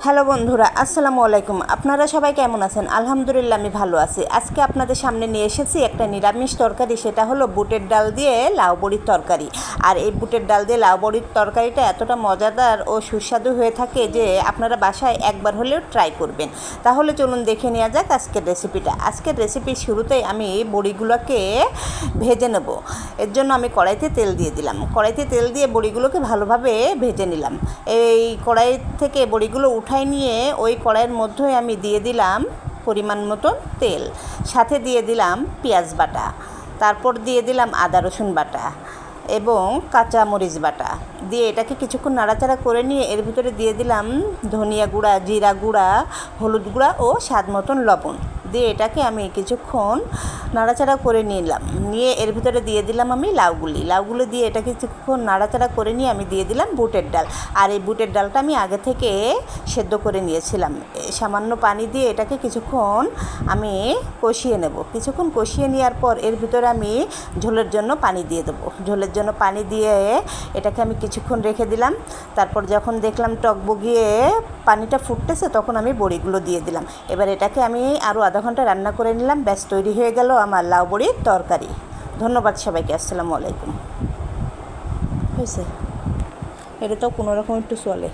Hello বন্ধুরা, আসসালামু আলাইকুম। আপনারা সবাই কেমন আছেন? আলহামদুলিল্লাহ আমি ভালো আছি। আজকে আপনাদের সামনে নিয়ে এসেছি একটা নিরামিষ তরকারি, সেটা হলো বুটের ডাল দিয়ে লাউ বড়ির তরকারি। আর এই বুটের ডাল দিয়ে লাউ বড়ির তরকারিটা এতটা মজাদার ও সুস্বাদু হয়ে থাকে যে আপনারা বাসায় একবার হলেও ট্রাই করবেন। তাহলে চলুন দেখে নেওয়া যাক আজকের রেসিপিটা। আজকের রেসিপির শুরুতেই আমি বড়িগুলোকে ভেজে নেব। এর জন্য আমি কড়াইতে তেল দিয়ে দিলাম। কড়াইতে তেল দিয়ে বড়িগুলোকে ভালোভাবে ভেজে নিলাম। এই কড়াই থেকে বড়িগুলো উঠাই নিয়ে ওই কড়াইয়ের মধ্যে আমি দিয়ে দিলাম পরিমাণ মতো তেল, সাথে দিয়ে দিলাম পেঁয়াজ বাটা, তারপর দিয়ে দিলাম আদা রসুন বাটা এবং কাঁচা মরিচ বাটা দিয়ে এটাকে কিছুক্ষণ নাড়াচাড়া করে নিয়ে এর ভিতরে দিয়ে দিলাম ধনিয়া গুঁড়া, জিরা গুঁড়া, হলুদ গুঁড়া ও স্বাদ মতন লবণ দিয়ে এটাকে আমি কিছুক্ষণ নাড়াচাড়া করে নিলাম। নিয়ে এর ভিতরে দিয়ে দিলাম আমি লাউগুলি দিয়ে এটাকে কিছুক্ষণ নাড়াচাড়া করে নিয়ে আমি দিয়ে দিলাম বুটের ডাল। আর এই বুটের ডালটা আমি আগে থেকে সেদ্ধ করে নিয়েছিলাম। সামান্য পানি দিয়ে এটাকে কিছুক্ষণ আমি কষিয়ে নেব। কিছুক্ষণ কষিয়ে নেওয়ার পর এর ভিতরে আমি ঝোলের জন্য পানি দিয়ে দেবো। ঝোলের জন্য পানি দিয়ে এটাকে আমি কিছুক্ষণ রেখে দিলাম। তারপর যখন দেখলাম টকবগিয়ে পানিটা ফুটতেছে তখন আমি বড়িগুলো দিয়ে দিলাম। এবার এটাকে আমি আরও আধা ঘন্টা রান্না করে নিলাম। ব্যাস তৈরি হয়ে গেল আমার লাউ বড়ির তরকারি। ধন্যবাদ সবাইকে। আসসালামু আলাইকুম। হয়েছে, এটা তো কোনোরকম একটু চলে।